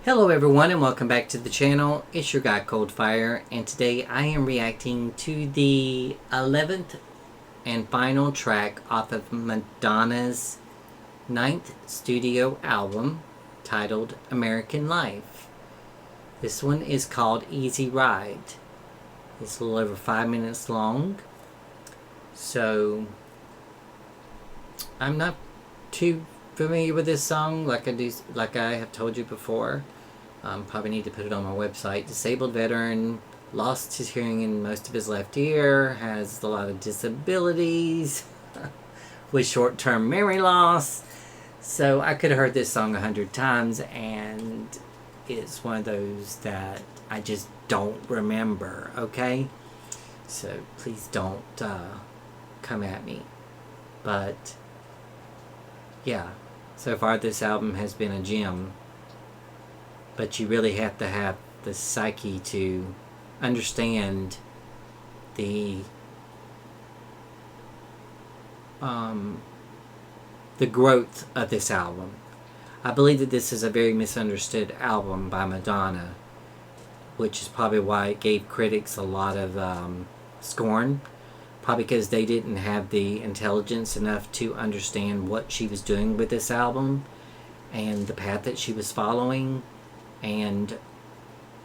Hello everyone and welcome back to the channel. It's your guy Coldfire, and today I am reacting to the 11th and final track off of Madonna's 9th studio album titled American Life. This one is called Easy Ride. It's a little over 5 minutes long, so I'm not too familiar with this song like I have told you before. Probably need to put it on my website. Disabled veteran, lost his hearing in most of his left ear, has a lot of disabilities with short-term memory loss. So I could have heard this song 100 times, and it's one of those that I just don't remember, okay? So please don't come at me. But yeah, so far this album has been a gem. But you really have to have the psyche to understand the growth of this album. I believe that this is a very misunderstood album by Madonna, which is probably why it gave critics a lot of scorn. Probably because they didn't have the intelligence enough to understand what she was doing with this album and the path that she was following, and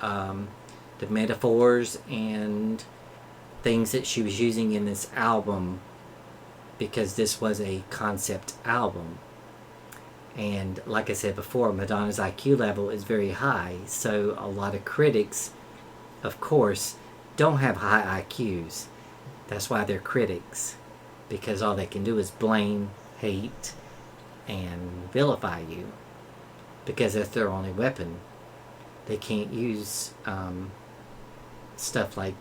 the metaphors and things that she was using in this album, because this was a concept album. And like I said before, Madonna's IQ level is very high, so a lot of critics, of course, don't have high IQs. That's why they're critics, because all they can do is blame, hate, and vilify you, because that's their only weapon. They can't use stuff like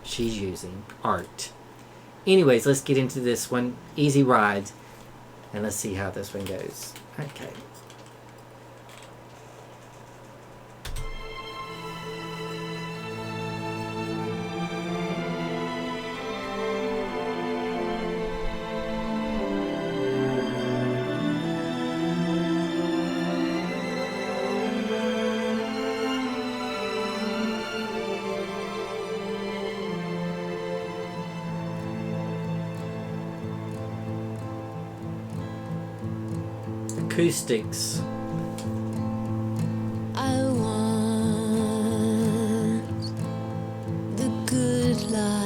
she's using, art. Anyways, let's get into this one, Easy Ride, and let's see how this one goes. Okay. Acoustics. I want the good life,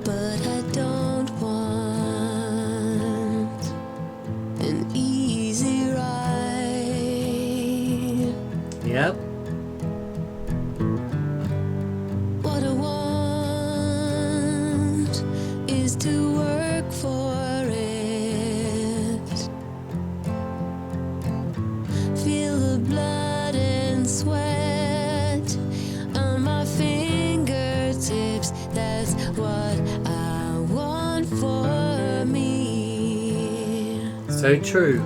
but I don't want an easy ride. Yep. What I want is to work for sweat on my fingertips. That's what I want for me. So true.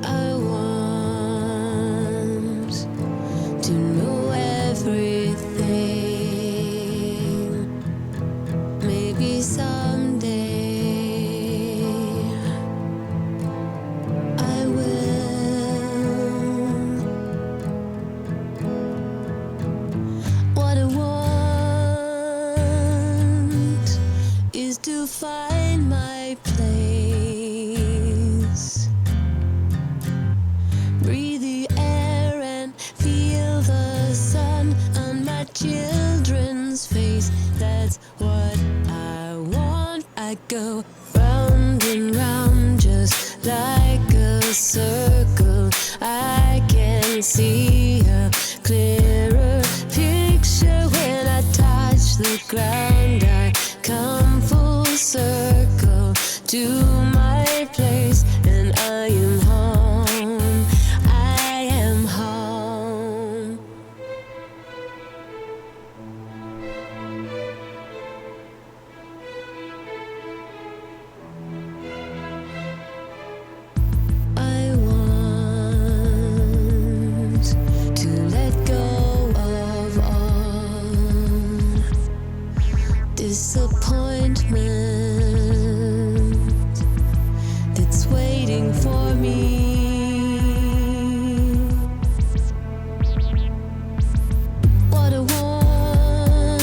I want to know everything. Maybe someday to find my place, breathe the air and feel the sun on my children's face. That's what I want. I go round and round just like a circle. I can see a clearer picture when I touch the ground. I come full circle to my place, and I am home. I am home. I want to let go of all disappointment that's waiting for me. What I want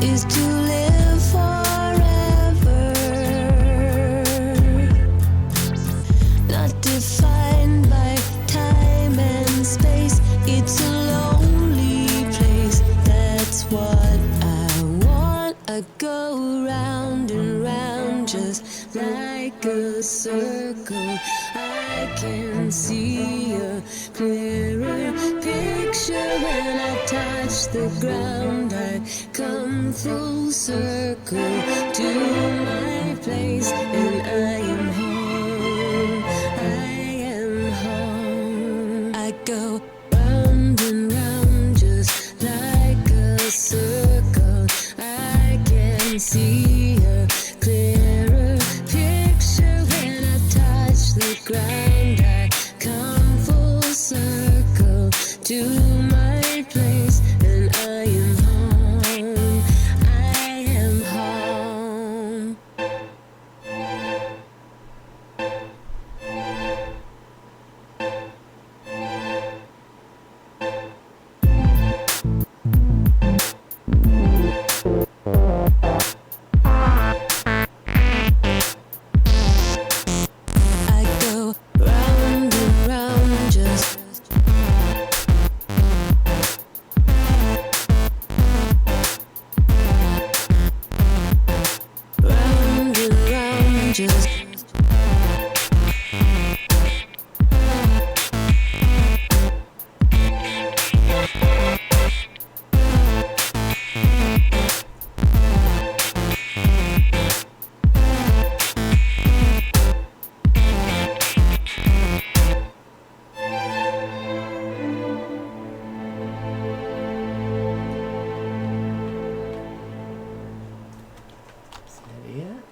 is to live forever, not defined by time and space. It's a lonely place. That's what I want. I go round and round just like a circle. I can see a clearer picture when I touch the ground. I come full circle to my place, and I am home. I am home. I go round and round just like a circle. I can see a clearer picture when I touch the ground. I come full circle to my place, and I am home. I am home. I go round and round just round and round just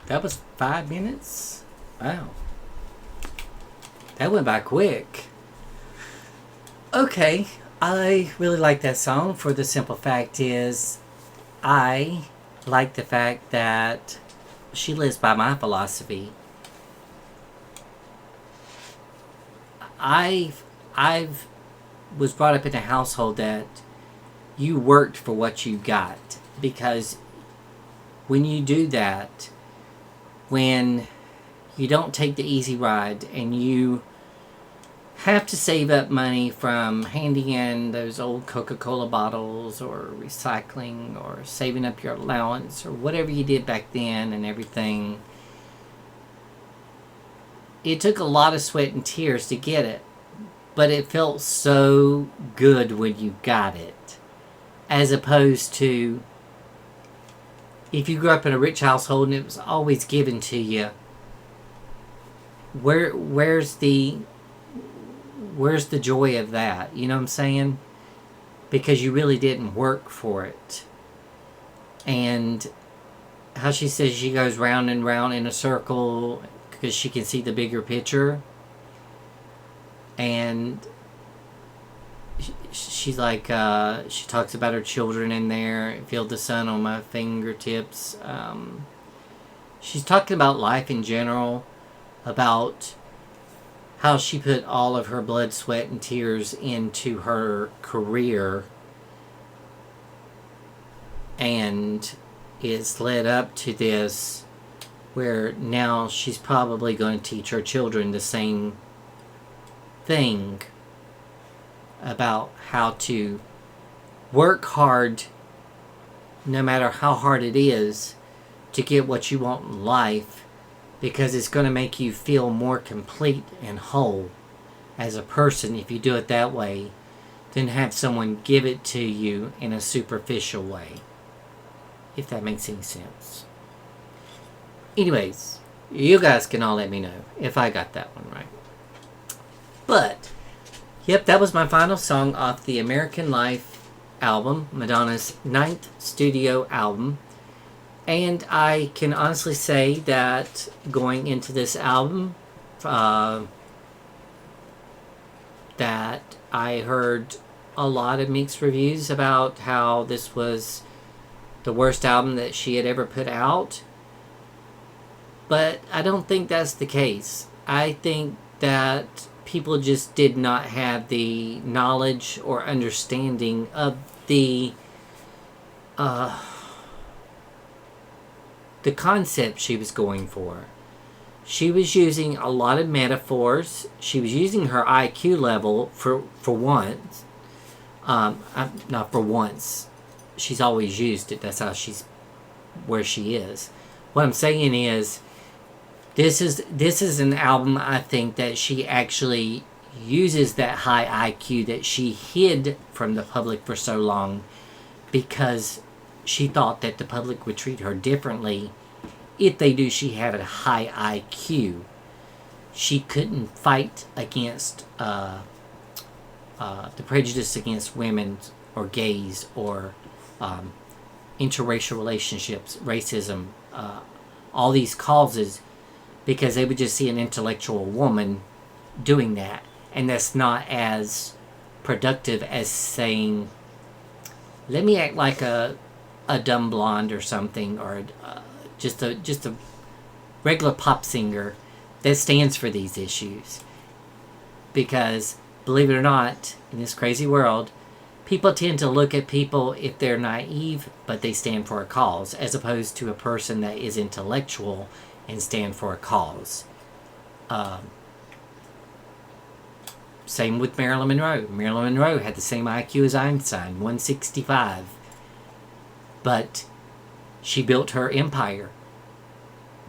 That was 5 minutes? Wow. That went by quick. Okay, I really like that song for the simple fact is I like the fact that she lives by my philosophy. I've was brought up in a household that you worked for what you got, because when you do that, when you don't take the easy ride and you have to save up money from handing in those old Coca-Cola bottles or recycling or saving up your allowance or whatever you did back then and everything, it took a lot of sweat and tears to get it, but it felt so good when you got it, as opposed to if you grew up in a rich household and it was always given to you. Where's the joy of that? You know what I'm saying? Because you really didn't work for it. And how she says she goes round and round in a circle because she can see the bigger picture. And she's like, she talks about her children in there. Feel the sun on my fingertips. She's talking about life in general, about how she put all of her blood, sweat, and tears into her career, and it's led up to this where now she's probably going to teach her children the same thing about how to work hard no matter how hard it is to get what you want in life, because it's going to make you feel more complete and whole as a person if you do it that way than have someone give it to you in a superficial way, if that makes any sense. Anyways, you guys can all let me know if I got that one right. But yep, that was my final song off the American Life album, Madonna's 9th studio album. And I can honestly say that going into this album, that I heard a lot of mixed reviews about how this was the worst album that she had ever put out. But I don't think that's the case. I think that people just did not have the knowledge or understanding of uh, the concept she was going for. She was using a lot of metaphors. She was using her IQ level for once. Not for once. She's always used it. That's how she's where she is. What I'm saying is, this is an album I think that she actually uses that high IQ that she hid from the public for so long because she thought that the public would treat her differently if they knew she had a high IQ. She couldn't fight against the prejudice against women or gays or interracial relationships, racism, all these causes, because they would just see an intellectual woman doing that. And that's not as productive as saying, let me act like a dumb blonde or something, or just a regular pop singer that stands for these issues. Because, believe it or not, in this crazy world, people tend to look at people if they're naive, but they stand for a cause, as opposed to a person that is intellectual and stand for a cause. Same with Marilyn Monroe. Marilyn Monroe had the same IQ as Einstein, 165. But she built her empire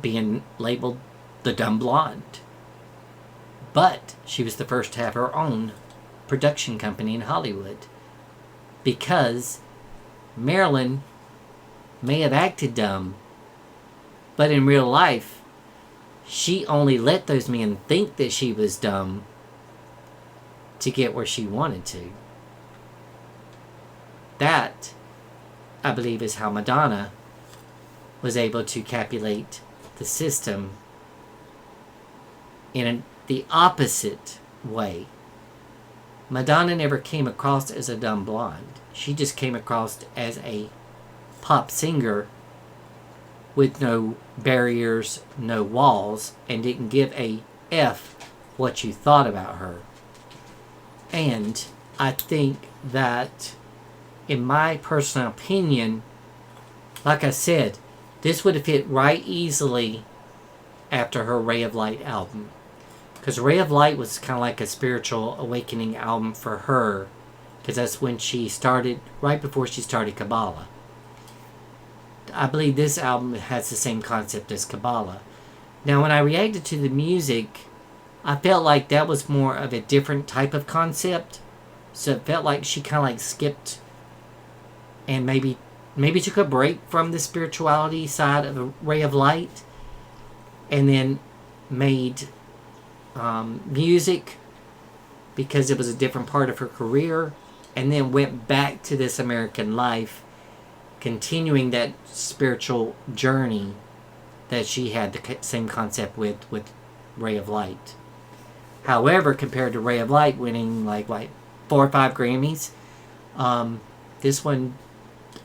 being labeled the dumb blonde. But she was the first to have her own production company in Hollywood. Because Marilyn may have acted dumb, but in real life, she only let those men think that she was dumb to get where she wanted to. That, I believe, is how Madonna was able to capitulate the system in the opposite way. Madonna never came across as a dumb blonde. She just came across as a pop singer with no barriers, no walls, and didn't give a F what you thought about her. And I think that, in my personal opinion, like I said, this would have fit right easily after her Ray of Light album. Because Ray of Light was kind of like a spiritual awakening album for her. Because that's when she started, right before she started Kabbalah. I believe this album has the same concept as Kabbalah. Now, when I reacted to the music, I felt like that was more of a different type of concept. So it felt like she kind of like skipped and maybe took a break from the spirituality side of a Ray of Light, and then made music because it was a different part of her career, and then went back to this American life, continuing that spiritual journey that she had the same concept with Ray of Light. However, compared to Ray of Light winning like 4 or 5 Grammys, this one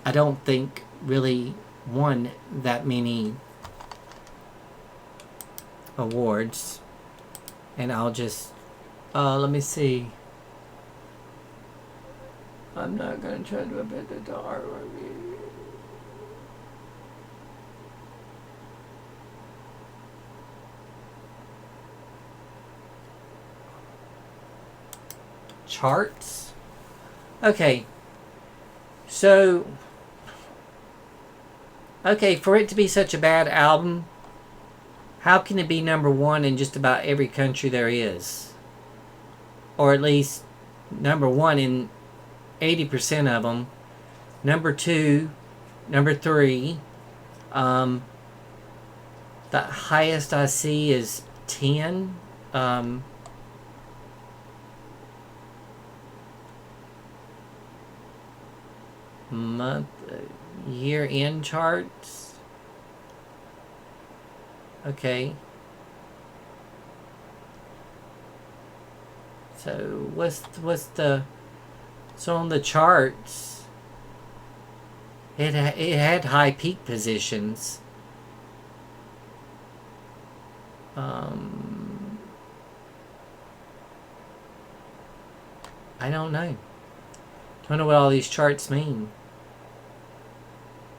I don't think really won that many awards. And I'll just let me see. I'm not gonna try to bet the dark review. Charts. Okay. So, for it to be such a bad album, how can it be number 1 in just about every country there is? Or at least number 1 in 80% of them. Number 2, number 3. The highest I see is 10. Month, year-end charts. Okay. So what's the so on the charts? It had high peak positions. I don't know. Don't know what all these charts mean.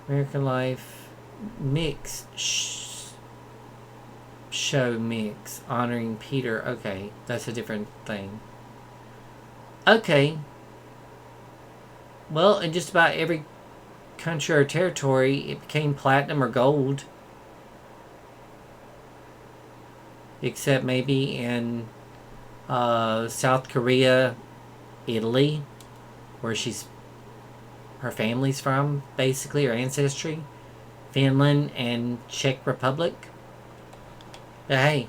American Life mix show mix honoring Peter. Okay, that's a different thing. Okay. Well, in just about every country or territory, it became platinum or gold. Except maybe in South Korea, Italy, where her family's from, basically, her ancestry, Finland, and Czech Republic. But hey,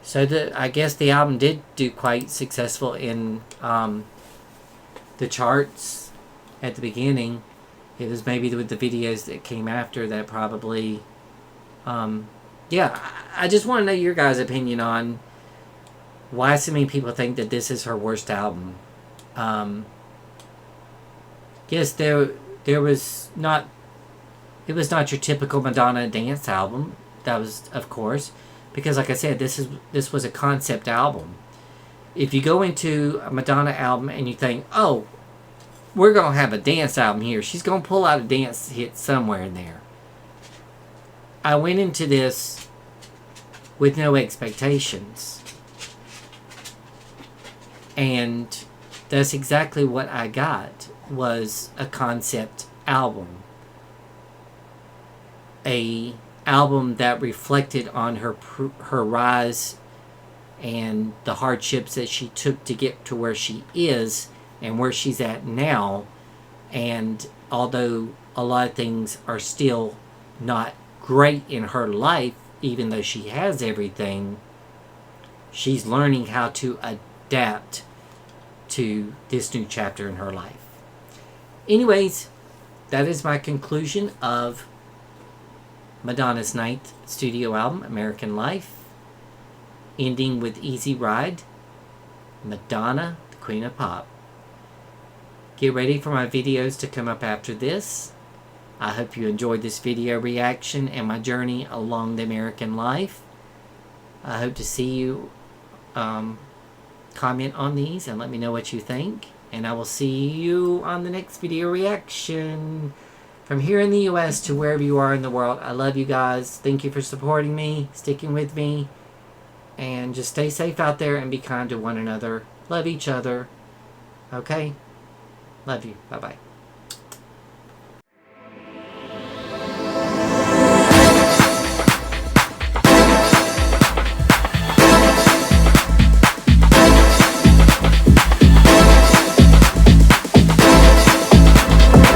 so I guess the album did do quite successful in the charts at the beginning. It was maybe with the videos that came after that probably. Yeah, I just want to know your guys' opinion on why so many people think that this is her worst album. Yes, there was not. It was not your typical Madonna dance album. That was, of course, because like I said, this was a concept album. If you go into a Madonna album and you think, oh, we're gonna have a dance album here, she's gonna pull out a dance hit somewhere in there. I went into this with no expectations. And that's exactly what I got, was a concept album. A album that reflected on her rise and the hardships that she took to get to where she is and where she's at now. And although a lot of things are still not great in her life, even though she has everything, she's learning how to adapt to this new chapter in her life. Anyways, that is my conclusion of Madonna's 9th studio album, American Life, ending with Easy Ride, Madonna, the Queen of Pop. Get ready for my videos to come up after this. I hope you enjoyed this video reaction and my journey along the American life. I hope to see you comment on these and let me know what you think. And I will see you on the next video reaction. From here in the U.S. to wherever you are in the world, I love you guys. Thank you for supporting me, sticking with me. And just stay safe out there and be kind to one another. Love each other. Okay? Love you. Bye-bye.